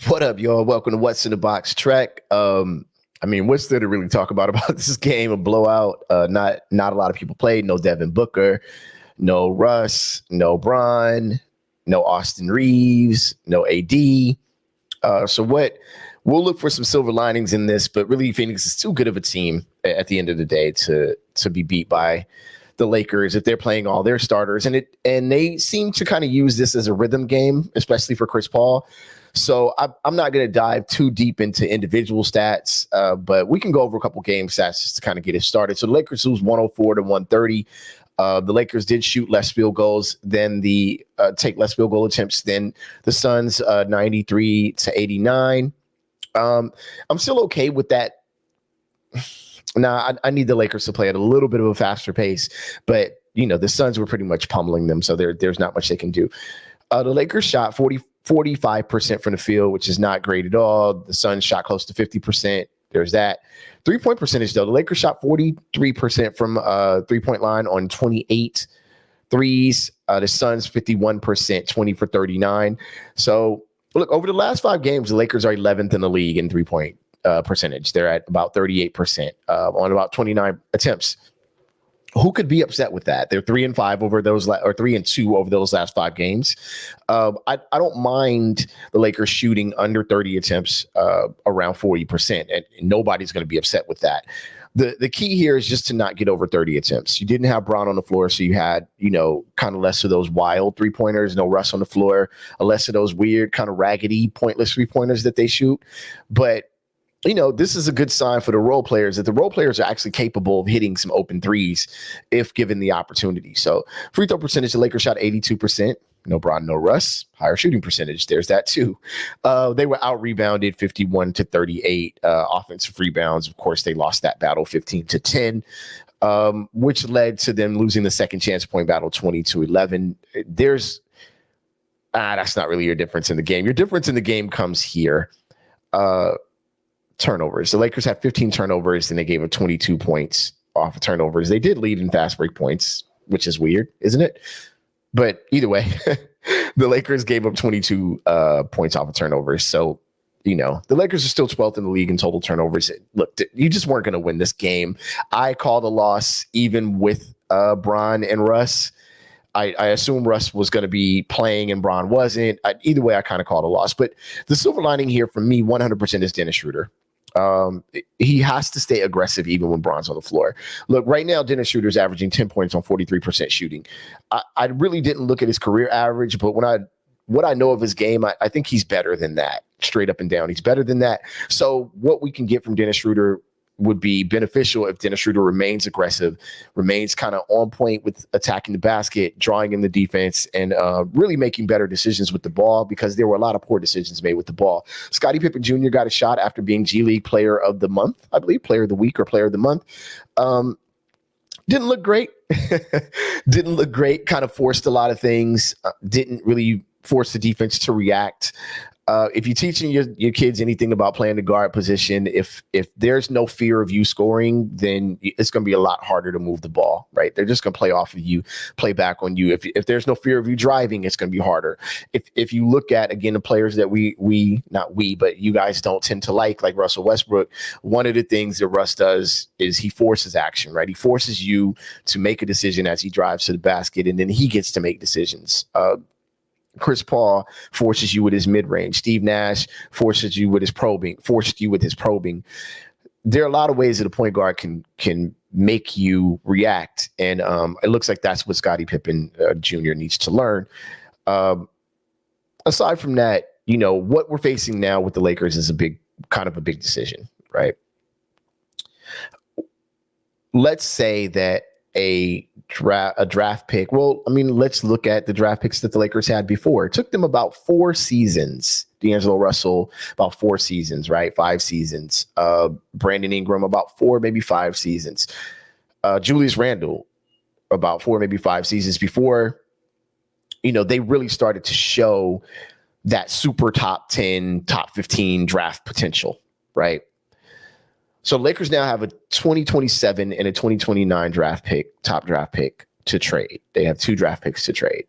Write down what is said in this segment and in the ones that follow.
What up, y'all? Welcome to What's in the Box Trek. What's there to really talk about this game? A blowout. Not a lot of people played. No Devin Booker, no Russ, no Bron, no Austin Reeves, no AD. So what? We'll look for some silver linings in this, but really, Phoenix is too good of a team at the end of the day to be beat by the Lakers if they're playing all their starters, and they seem to kind of use this as a rhythm game, especially for Chris Paul. So I'm not going to dive too deep into individual stats, but we can go over a couple game stats just to kind of get it started. So the Lakers lose 104-130. The Lakers did shoot less field goals than take less field goal attempts than the Suns, 93-89. I'm still okay with that. Now, I need the Lakers to play at a little bit of a faster pace, but the Suns were pretty much pummeling them, so there's not much they can do. The Lakers shot 45% from the field, which is not great at all. The Suns shot close to 50%. There's that. 3-point percentage, though. The Lakers shot 43% from three-point line on 28 threes. The Suns 51%, 20 for 39. So, look, over the last 5 games, the Lakers are 11th in the league in three-point percentage. They're at about 38% on about 29 attempts. Who could be upset with that? They're 3-5 over those, or 3-2 over those last 5 games. I don't mind the Lakers shooting under 30 attempts, around 40%, and nobody's going to be upset with that. The key here is just to not get over 30 attempts. You didn't have Bron on the floor, so you had, kind of less of those wild 3-pointers, no Russ on the floor, less of those weird, kind of raggedy, pointless 3-pointers that they shoot. But this is a good sign for the role players that the role players are actually capable of hitting some open threes if given the opportunity. So free throw percentage, the Lakers shot 82%. No Bron, no Russ. Higher shooting percentage. There's that too. They were out rebounded 51-38. Offensive rebounds, of course, they lost that battle 15-10, which led to them losing the second chance point battle 20-11. That's not really your difference in the game. Your difference in the game comes here. Turnovers. The Lakers had 15 turnovers and they gave up 22 points off of turnovers. They did lead in fast break points, which is weird, isn't it? But either way, the Lakers gave up 22 points off of turnovers. So, the Lakers are still 12th in the league in total turnovers. Look, you just weren't going to win this game. I called a loss even with Bron and Russ. I assume Russ was going to be playing and Bron wasn't. Either way, I kind of called a loss. But the silver lining here for me, 100% is Dennis Schroeder. He has to stay aggressive even when Bron's on the floor. Look, right now, Dennis Schroeder's averaging 10 points on 43% shooting. I really didn't look at his career average, but what I know of his game, I think he's better than that, straight up and down. He's better than that. So what we can get from Dennis Schroeder would be beneficial if Dennis Schroeder remains aggressive, remains kind of on point with attacking the basket, drawing in the defense, and really making better decisions with the ball, because there were a lot of poor decisions made with the ball. Scottie Pippen Jr. got a shot after being G League Player of the Month, I believe, Player of the Week or Player of the Month. Didn't look great. Didn't look great. Kind of forced a lot of things. Didn't really force the defense to react. If you're teaching your kids anything about playing the guard position, if there's no fear of you scoring, then it's going to be a lot harder to move the ball, right? They're just going to play off of you, play back on you. If there's no fear of you driving, it's going to be harder. If you look at, again, the players that but you guys don't tend to like Russell Westbrook, one of the things that Russ does is he forces action, right? He forces you to make a decision as he drives to the basket, and then he gets to make decisions. Chris Paul forces you with his mid-range. Steve Nash forces you with his probing. There are a lot of ways that a point guard can make you react, and it looks like that's what Scottie Pippen Jr. needs to learn. Aside from that, what we're facing now with the Lakers is a big decision, right? Let's say that a draft pick. Well, let's look at the draft picks that the Lakers had before. It took them about 4 seasons. D'Angelo Russell, about 4 seasons, right? 5 seasons. Brandon Ingram, about 4, maybe 5 seasons. Julius Randle, about 4, maybe 5 seasons before, they really started to show that super top 10, top 15 draft potential, right? So Lakers now have a 2027 and a 2029 top draft pick to trade. They have 2 draft picks to trade.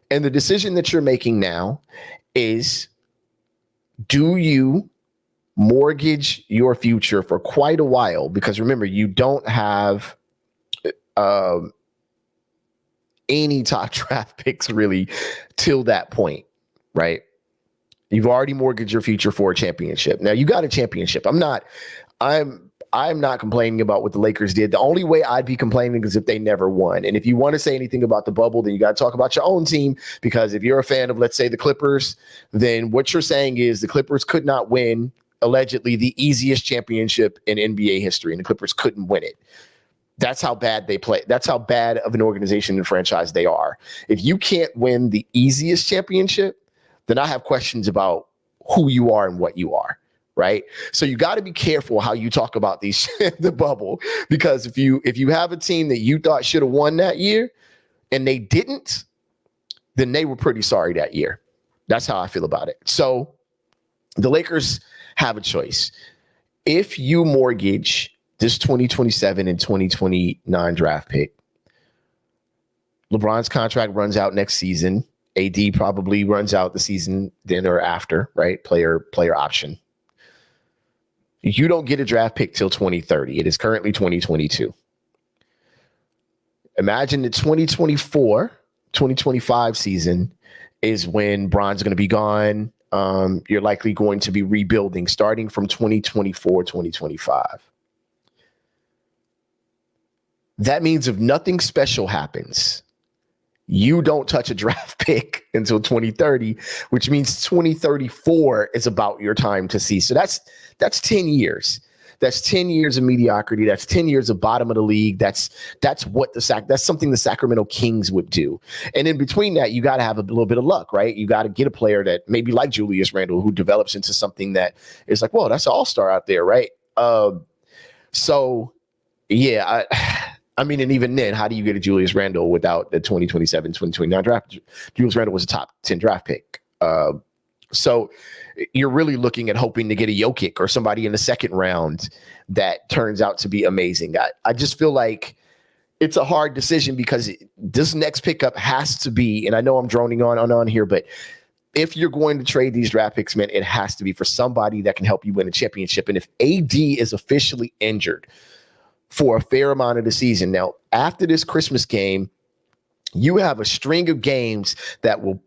And the decision that you're making now is Do you mortgage your future for quite a while? Because remember, you don't have any top draft picks really till that point, right? You've already mortgaged your future for a championship. Now you got a championship. I'm not complaining about what the Lakers did. The only way I'd be complaining is if they never won. And if you want to say anything about the bubble, then you got to talk about your own team, because if you're a fan of, let's say, the Clippers, then what you're saying is the Clippers could not win allegedly the easiest championship in NBA history, and the Clippers couldn't win it. That's how bad they play. That's how bad of an organization and franchise they are. If you can't win the easiest championship, then I have questions about who you are and what you are, right? So you got to be careful how you talk about these the bubble, because if you have a team that you thought should have won that year and they didn't, then they were pretty sorry that year. That's how I feel about it. So the Lakers have a choice. If you mortgage this 2027 and 2029 draft pick, LeBron's contract runs out next season. AD probably runs out the season then or after, right? Player option. You don't get a draft pick till 2030. It is currently 2022. Imagine the 2024, 2025 season is when Bron's going to be gone. You're likely going to be rebuilding starting from 2024, 2025. That means if nothing special happens, you don't touch a draft pick until 2030, which means 2034 is about your time to see. So that's 10 years. That's 10 years of mediocrity. That's 10 years of bottom of the league. That's something the Sacramento Kings would do. And in between that, you got to have a little bit of luck, right? You got to get a player that maybe like Julius Randle, who develops into something that is like, well, that's an all-star out there, right? So yeah, I mean, and even then, how do you get a Julius Randle without the 2027, 2029 draft? Julius Randle was a top 10 draft pick. So you're really looking at hoping to get a Jokic or somebody in the second round that turns out to be amazing. I just feel like it's a hard decision, because this next pickup has to be, and I know I'm droning on here, but if you're going to trade these draft picks, man, it has to be for somebody that can help you win a championship. And if AD is officially injured for a fair amount of the season. Now, after this Christmas game, you have a string of games that will,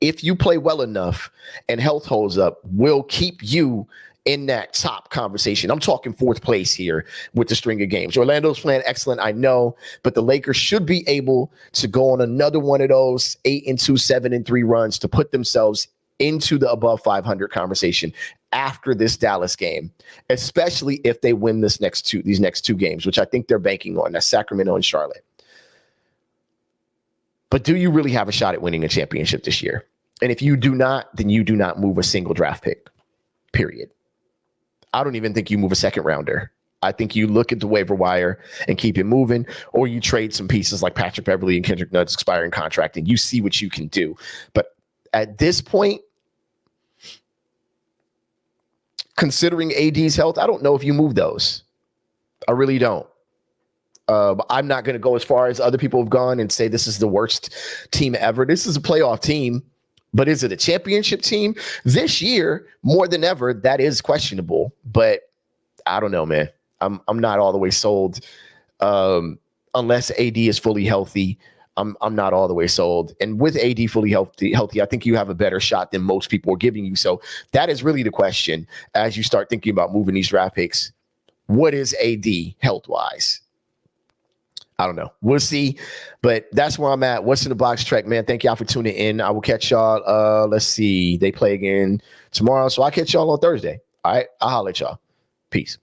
if you play well enough and health holds up, will keep you in that top conversation. I'm talking fourth place here with the string of games. Orlando's playing excellent, I know, but the Lakers should be able to go on another one of those 8-2, 7-3 runs to put themselves into the above 500 conversation after this Dallas game, especially if they win these next two games, which I think they're banking on. That's Sacramento and Charlotte. But do you really have a shot at winning a championship this year? And if you do not, then you do not move a single draft pick, period. I don't even think you move a second rounder. I think you look at the waiver wire and keep it moving, or you trade some pieces like Patrick Beverley and Kendrick Nunn's expiring contract, and you see what you can do. But at this point, considering AD's health, I don't know if you move those. I really don't. I'm not going to go as far as other people have gone and say this is the worst team ever. This is a playoff team, but is it a championship team? This year, more than ever, that is questionable. But I don't know, man. I'm not all the way sold. Unless AD is fully healthy, I'm not all the way sold. And with AD fully healthy, I think you have a better shot than most people are giving you. So that is really the question as you start thinking about moving these draft picks. What is AD health-wise? I don't know. We'll see. But that's where I'm at. What's in the box, Trek, man? Thank y'all for tuning in. I will catch y'all. Let's see. They play again tomorrow. So I'll catch y'all on Thursday. All right. I'll holler at y'all. Peace.